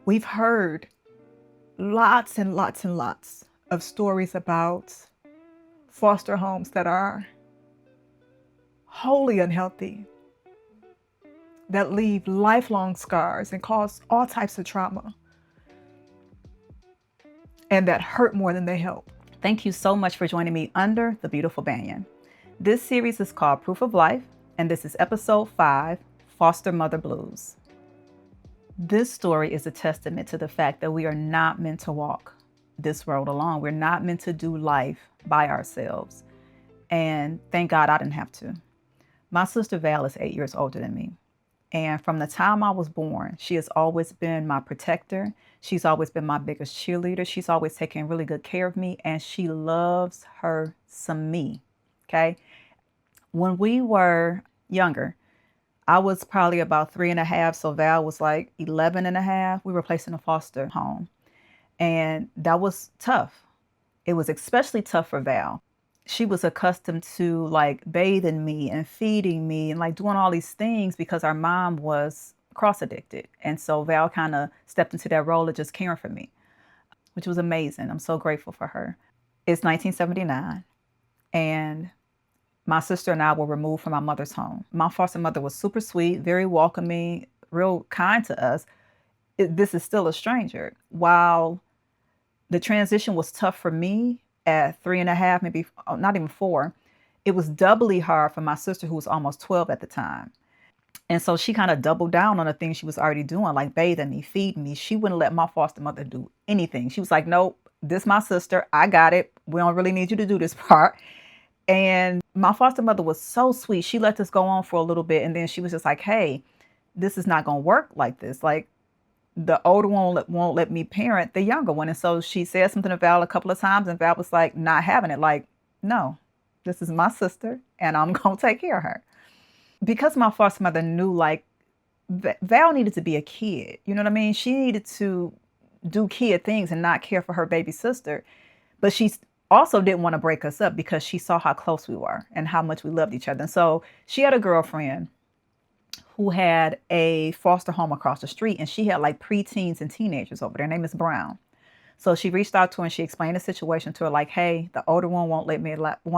We've heard lots and lots and lots of stories about foster homes that are wholly unhealthy, that leave lifelong scars and cause all types of trauma, and that hurt more than they help. Thank you so much for joining me under the beautiful banyan. This series is called Proof of Life, and this is episode 5, Foster Mother Blues. This story is a testament to the fact that we are not meant to walk this road alone. We're not meant to do life by ourselves. And thank God I didn't have to. My sister Val is 8 years older than me. And from the time I was born, she has always been my protector. She's always been my biggest cheerleader. She's always taken really good care of me. And she loves her some me. Okay. When we were younger, I was probably about 3.5. So Val was like 11.5. We were placed in a foster home. And that was tough. It was especially tough for Val. She was accustomed to like bathing me and feeding me and like doing all these things because our mom was cross addicted. And so Val kind of stepped into that role of just caring for me, which was amazing. I'm so grateful for her. It's 1979 and my sister and I were removed from our mother's home. My foster mother was super sweet, very welcoming, real kind to us. This is still a stranger. While the transition was tough for me at 3.5, maybe not even 4, it was doubly hard for my sister who was almost 12 at the time. And so she kind of doubled down on the things she was already doing, like bathing me, feeding me. She wouldn't let my foster mother do anything. She was like, nope, this my sister. I got it. We don't really need you to do this part. And my foster mother was so sweet. She let us go on for a little bit. And then she was just like, hey, this is not going to work like this. Like, the older one won't let me parent the younger one. And so she said something to Val a couple of times, and Val was like, not having it. Like, no, this is my sister, and I'm going to take care of her. Because my foster mother knew, like, Val needed to be a kid. You know what I mean? She needed to do kid things and not care for her baby sister. But she also didn't want to break us up because she saw how close we were and how much we loved each other. And so she had a girlfriend who had a foster home across the street, and she had like preteens and teenagers over there. Her name is Brown. So she reached out to her and she explained the situation to her, like, hey, the older one won't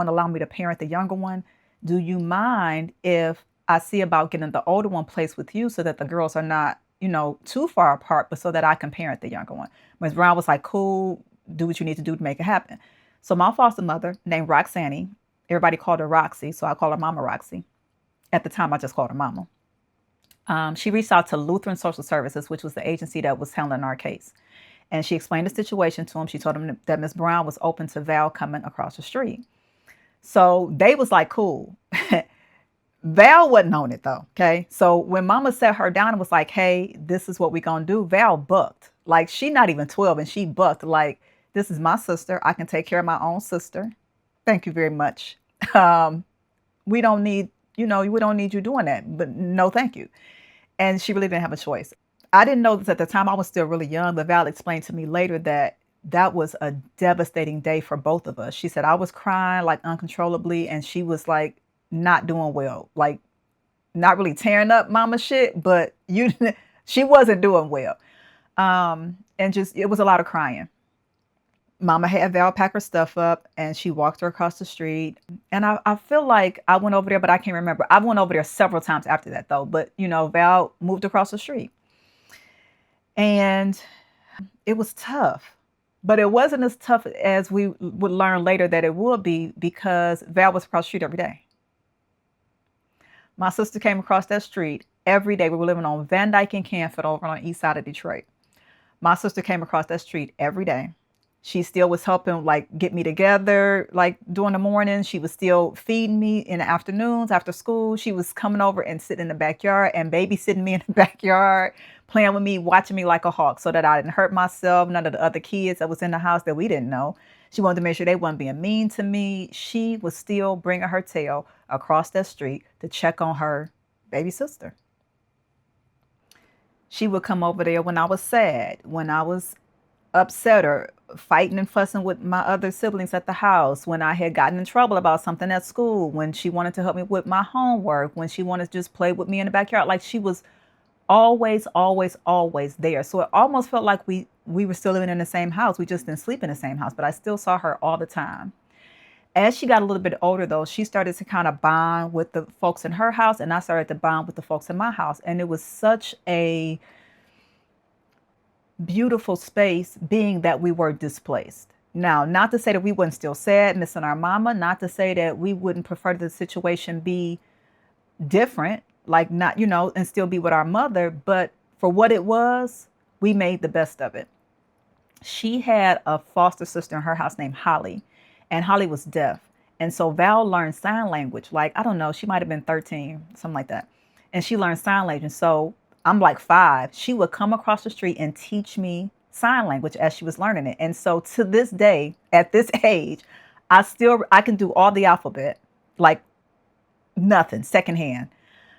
allow me to parent the younger one. Do you mind if I see about getting the older one placed with you so that the girls are not, too far apart, but so that I can parent the younger one? Ms. Brown was like, cool, do what you need to do to make it happen. So my foster mother, named Roxanne, everybody called her Roxy, so I call her Mama Roxy. At the time, I just called her Mama. She reached out to Lutheran Social Services, which was the agency that was handling our case. And she explained the situation to him. She told him that Miss Brown was open to Val coming across the street. So they was like, cool. Val wasn't on it though. Okay. So when Mama sat her down and was like, hey, this is what we gonna do, Val bucked. Like, she not even 12 and she bucked. Like, this is my sister. I can take care of my own sister. Thank you very much. We don't need, we don't need you doing that. But no, thank you. And she really didn't have a choice. I didn't know this at the time. I was still really young, but Val explained to me later that that was a devastating day for both of us. She said I was crying like uncontrollably, and she was like not doing well, like not really tearing up mama shit, but she wasn't doing well. And just, it was a lot of crying. Mama had Val pack her stuff up and she walked her across the street. And I feel like I went over there, but I can't remember. I went over there several times after that though. But, Val moved across the street. And it was tough. But it wasn't as tough as we would learn later that it would be, because Val was across the street every day. My sister came across that street every day. We were living on Van Dyke and Canfield over on the east side of Detroit. My sister came across that street every day. She still was helping like get me together, like during the morning. She was still feeding me in the afternoons after school. She was coming over and sitting in the backyard and babysitting me in the backyard, playing with me, watching me like a hawk so that I didn't hurt myself. None of the other kids that was in the house that we didn't know. She wanted to make sure they weren't being mean to me. She was still bringing her tail across that street to check on her baby sister. She would come over there when I was sad, when I was upset or fighting and fussing with my other siblings at the house, when I had gotten in trouble about something at school, when she wanted to help me with my homework, when she wanted to just play with me in the backyard. Like, she was Always, always, always there. So it almost felt like we were still living in the same house. We just didn't sleep in the same house, but I still saw her all the time. As she got a little bit older, though, she started to kind of bond with the folks in her house, and I started to bond with the folks in my house. And it was such a beautiful space, being that we were displaced. Now, not to say that we wouldn't still sad, missing our mama, not to say that we wouldn't prefer the situation be different, like not, and still be with our mother, but for what it was, we made the best of it. She had a foster sister in her house named Holly, and Holly was deaf. And so Val learned sign language. Like, I don't know, she might have been 13, something like that. And she learned sign language. And so I'm like 5. She would come across the street and teach me sign language as she was learning it. And so to this day, at this age, I can do all the alphabet like nothing, secondhand.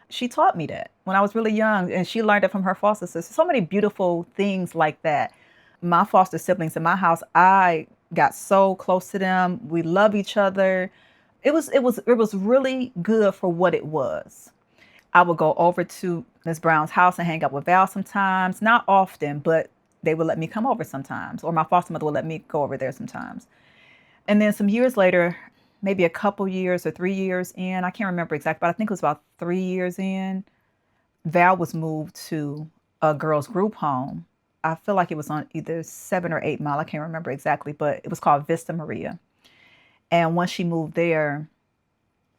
She taught me that when I was really young, and she learned it from her foster sister. So many beautiful things like that. My foster siblings in my house, I got so close to them. We love each other. It was really good for what it was. I would go over to Miss Brown's house and hang out with Val sometimes, not often, but they would let me come over sometimes, or my foster mother would let me go over there sometimes. And then some years later, maybe a couple years or 3 years in, I can't remember exactly, but I think it was about 3 years in, Val was moved to a girls' group home. I feel like it was on either 7 or 8 Mile. I can't remember exactly, but it was called Vista Maria. And once she moved there,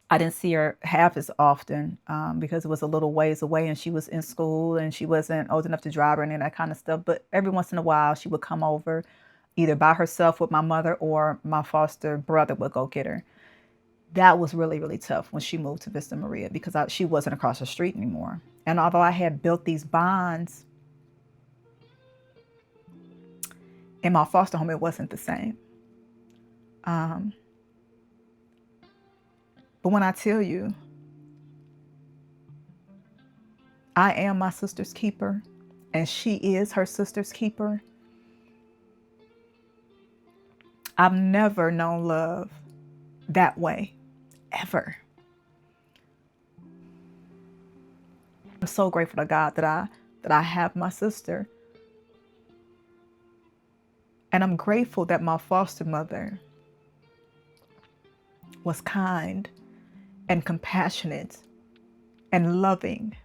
I didn't see her half as often because it was a little ways away, and she was in school and she wasn't old enough to drive or any of that kind of stuff. But every once in a while, she would come over either by herself with my mother, or my foster brother would go get her. That was really, really tough when she moved to Vista Maria, because she wasn't across the street anymore. And although I had built these bonds in my foster home, it wasn't the same. Um, but when I tell you, I am my sister's keeper, and she is her sister's keeper, I've never known love that way, ever. I'm so grateful to God that I have my sister. And I'm grateful that my foster mother was kind and compassionate and loving,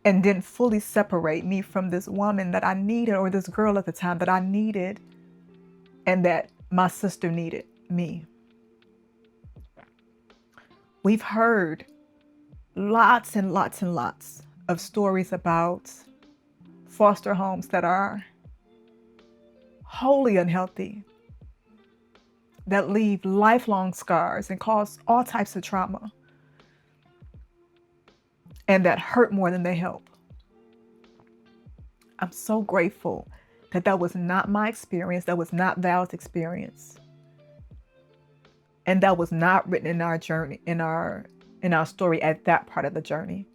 and didn't fully separate me from this woman that I needed, or this girl at the time that I needed, and that my sister needed me. We've heard lots and lots and lots of stories about foster homes that are wholly unhealthy, that leave lifelong scars and cause all types of trauma, and that hurt more than they help. I'm so grateful that that was not my experience, that was not Val's experience, and that was not written in our journey, in our story at that part of the journey.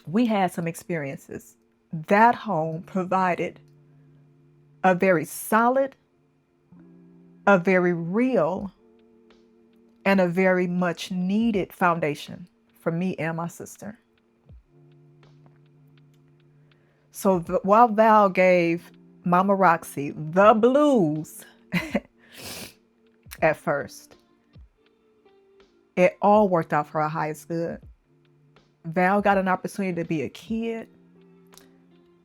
We had some experiences. That home provided a very solid, a very real, and a very much needed foundation for me and my sister. So while Val gave Mama Roxy the blues at first, it all worked out for our highest good. Val got an opportunity to be a kid.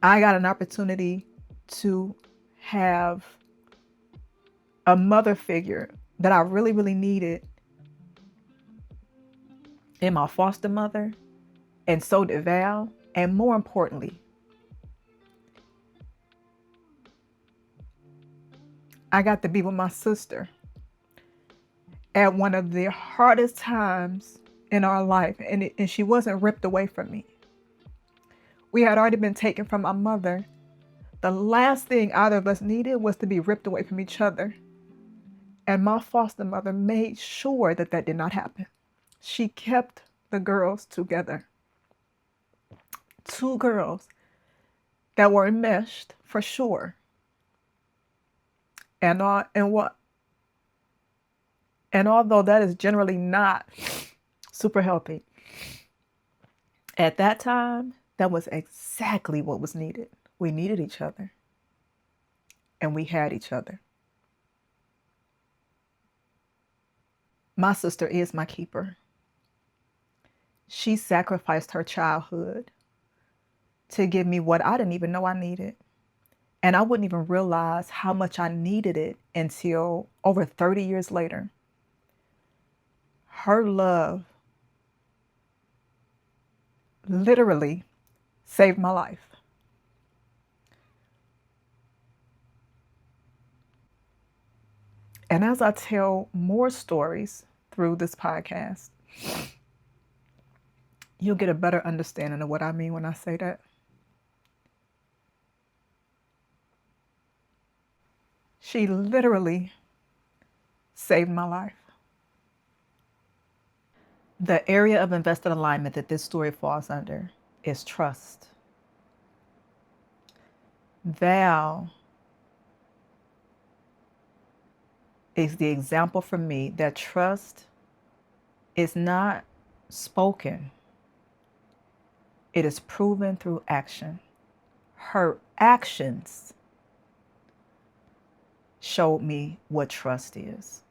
I got an opportunity to have a mother figure that I really, really needed in my foster mother, and so did Val. And more importantly, I got to be with my sister at one of the hardest times in our life, and she wasn't ripped away from me. We had already been taken from our mother. The last thing either of us needed was to be ripped away from each other. And my foster mother made sure that that did not happen. She kept the girls together. 2 girls that were enmeshed for sure. And although that is generally not super healthy, At that time, that was exactly what was needed. We needed each other, and we had each other. My sister is my keeper. She sacrificed her childhood to give me what I didn't even know I needed. And I wouldn't even realize how much I needed it until over 30 years later. Her love literally saved my life. And as I tell more stories through this podcast, you'll get a better understanding of what I mean when I say that. She literally saved my life. The area of invested alignment that this story falls under is trust. Val is the example for me that trust is not spoken. It is proven through action. Her actions showed me what trust is.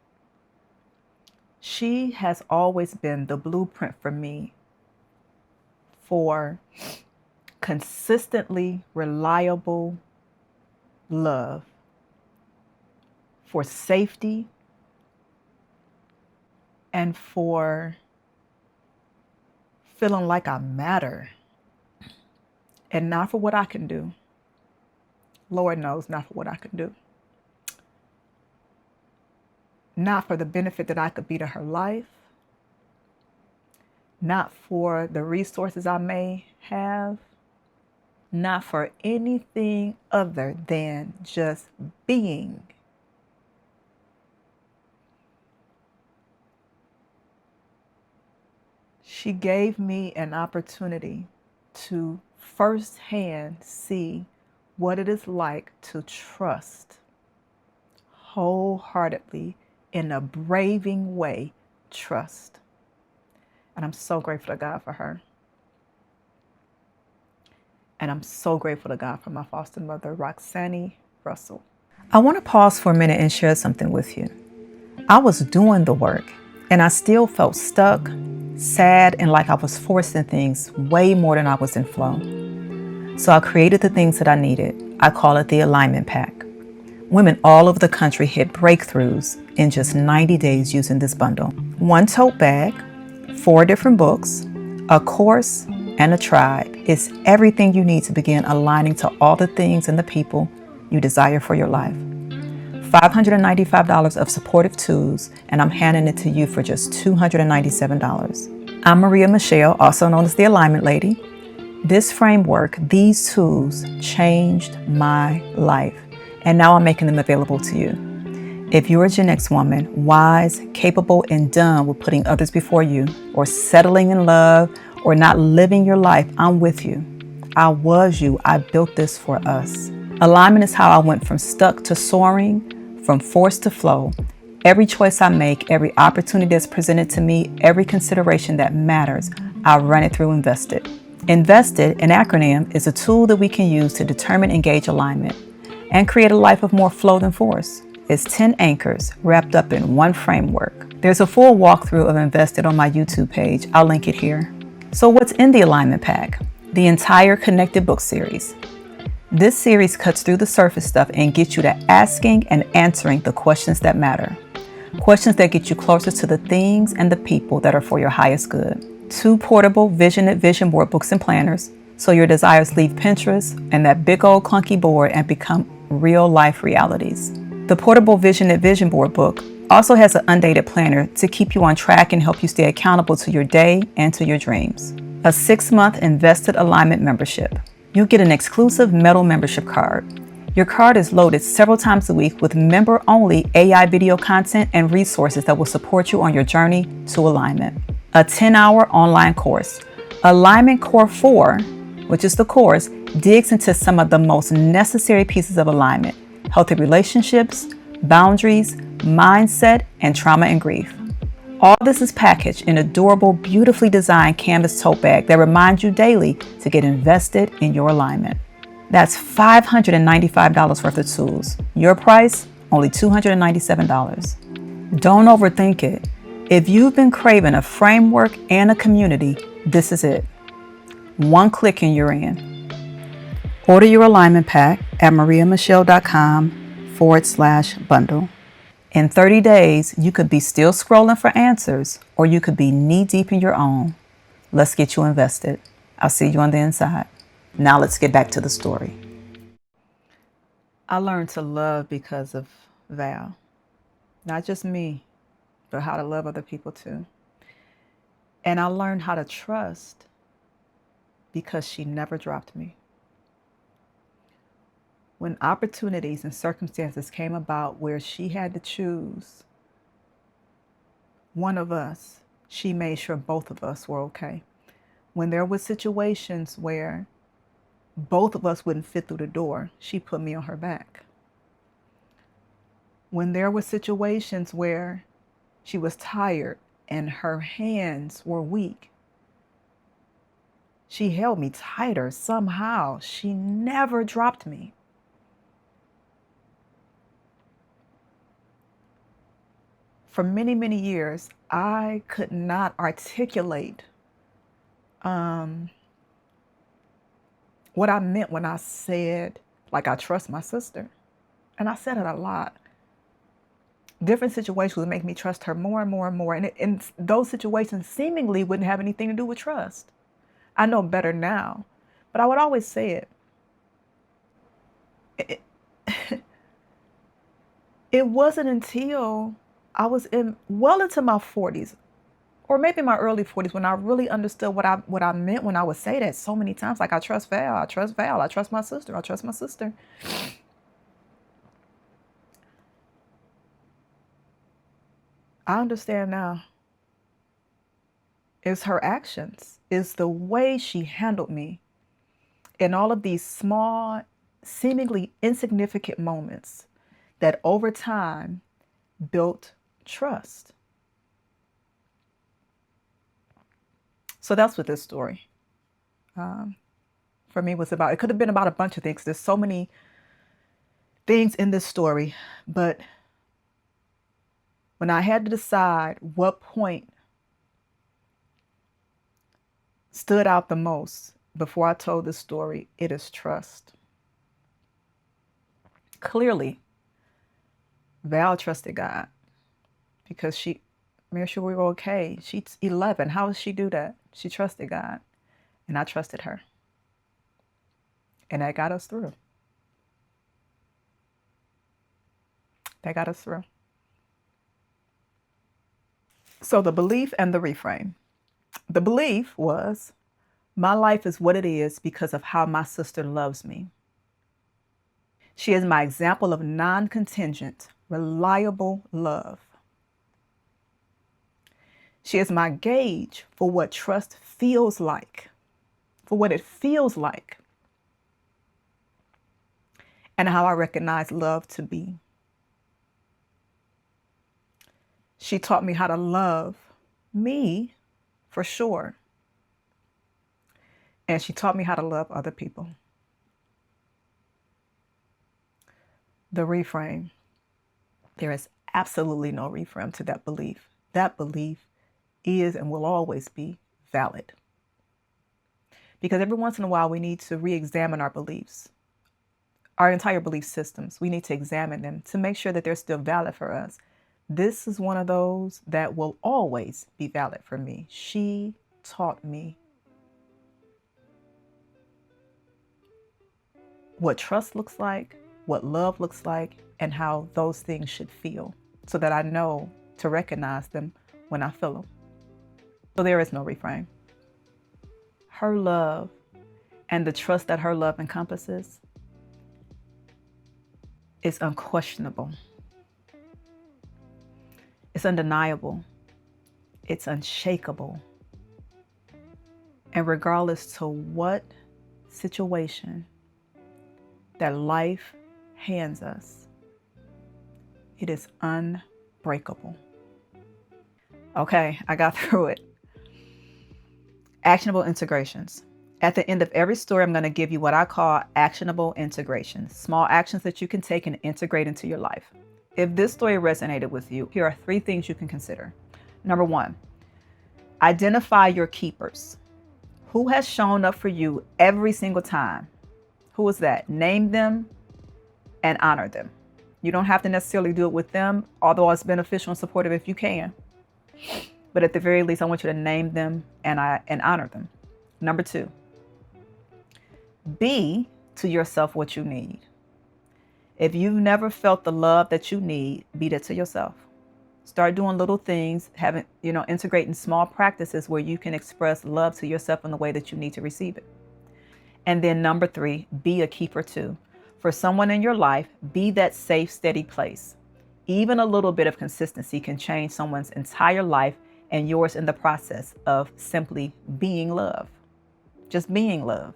She has always been the blueprint for me for consistently reliable love, for safety, and for feeling like I matter. And not for what I can do. Lord knows, not for what I can do. Not for the benefit that I could be to her life. Not for the resources I may have. Not for anything other than just being. She gave me an opportunity to firsthand see what it is like to trust wholeheartedly, in a braving way, trust. And I'm so grateful to God for her. And I'm so grateful to God for my foster mother, Roxanne Russell. I want to pause for a minute and share something with you. I was doing the work, and I still felt stuck, sad, and like I was forcing things way more than I was in flow. So I created the things that I needed. I call it the alignment pack. Women all over the country hit breakthroughs in just 90 days using this bundle. 1 tote bag, 4 different books, a course, and a tribe is everything you need to begin aligning to all the things and the people you desire for your life. $595 of supportive tools, and I'm handing it to you for just $297. I'm Maria Michelle, also known as the Alignment Lady. This framework, these tools changed my life, and now I'm making them available to you. If you're a Gen X woman, wise, capable, and done with putting others before you, or settling in love, or not living your life, I'm with you. I was you. I built this for us. Alignment is how I went from stuck to soaring, from force to flow. Every choice I make, every opportunity that's presented to me, every consideration that matters, I run it through Invested. Invested, an acronym, is a tool that we can use to determine and gauge alignment and create a life of more flow than force. It's 10 anchors wrapped up in one framework. There's a full walkthrough of Invested on my YouTube page. I'll link it here. So what's in the alignment pack? The entire Connected book series. This series cuts through the surface stuff and gets you to asking and answering the questions that matter. Questions that get you closer to the things and the people that are for your highest good. 2 portable vision board books and planners, so your desires leave Pinterest and that big old clunky board and become real life realities. The portable vision board book also has an undated planner to keep you on track and help you stay accountable to your day and to your dreams. A 6-month Invested Alignment membership. You get an exclusive metal membership card. Your card is loaded several times a week with member-only AI video content and resources that will support you on your journey to alignment. A 10-hour online course. Alignment Core 4, which is the course, digs into some of the most necessary pieces of alignment: healthy relationships, boundaries, mindset, and trauma and grief. All this is packaged in a durable, beautifully designed canvas tote bag that reminds you daily to get invested in your alignment. That's $595 worth of tools. Your price, only $297. Don't overthink it. If you've been craving a framework and a community, this is it. One click and you're in. Order your alignment pack at mariamichelle.com/bundle. In 30 days, you could be still scrolling for answers, or you could be knee-deep in your own. Let's get you invested. I'll see you on the inside. Now let's get back to the story. I learned to love because of Val. Not just me, but how to love other people too. And I learned how to trust because she never dropped me. When opportunities and circumstances came about where she had to choose one of us, she made sure both of us were okay. When there were situations where both of us wouldn't fit through the door, she put me on her back. When there were situations where she was tired and her hands were weak, she held me tighter somehow. She never dropped me. For many, many years, I could not articulate what I meant when I said, like, I trust my sister. And I said it a lot. Different situations would make me trust her more and more and more. And those situations seemingly wouldn't have anything to do with trust. I know better now, but I would always say it. It wasn't until I was well into my 40s, or maybe my early 40s, when I really understood what I meant when I would say that so many times, like, I trust Val, I trust Val, I trust my sister, I trust my sister. I understand now. It's her actions, it's the way she handled me in all of these small, seemingly insignificant moments that over time built trust. So that's what this story for me was about. It could have been about a bunch of things. There's so many things in this story, but when I had to decide what point stood out the most before I told this story, it is trust. Clearly, Val trusted God because she made sure we were okay. She's 11. How does she do that? She trusted God, and I trusted her. And that got us through. That got us through. So the belief and the reframe. The belief was, my life is what it is because of how my sister loves me. She is my example of non-contingent, reliable love. She is my gauge for what trust feels like, for what it feels like, and how I recognize love to be. She taught me how to love me, for sure. And she taught me how to love other people. The reframe. There is absolutely no reframe to that belief. That belief is and will always be valid. Because every once in a while, we need to re-examine our beliefs, our entire belief systems. We need to examine them to make sure that they're still valid for us. This is one of those that will always be valid for me. She taught me what trust looks like, what love looks like, and how those things should feel, so that I know to recognize them when I feel them. So there is no reframe. Her love and the trust that her love encompasses is unquestionable. It's undeniable. It's unshakable. And regardless to what situation that life hands us, it is unbreakable. Okay, I got through it. Actionable integrations. At the end of every story, I'm going to give you what I call actionable integrations, small actions that you can take and integrate into your life. If this story resonated with you, here are 3 things you can consider. Number 1, identify your keepers. Who has shown up for you every single time? Who is that? Name them and honor them. You don't have to necessarily do it with them, although it's beneficial and supportive if you can. But at the very least, I want you to name them and honor them. Number 2, be to yourself what you need. If you've never felt the love that you need, be that to yourself. Start doing little things, integrating small practices where you can express love to yourself in the way that you need to receive it. And then number 3, be a keeper too. For someone in your life, be that safe, steady place. Even a little bit of consistency can change someone's entire life and yours in the process of simply being love. Just being love.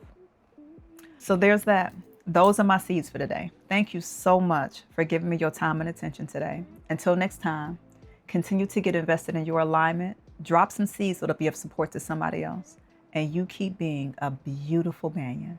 So there's that. Those are my seeds for today. Thank you so much for giving me your time and attention today. Until next time, continue to get invested in your alignment. Drop some seeds that'll be of support to somebody else. And you keep being a beautiful banyan.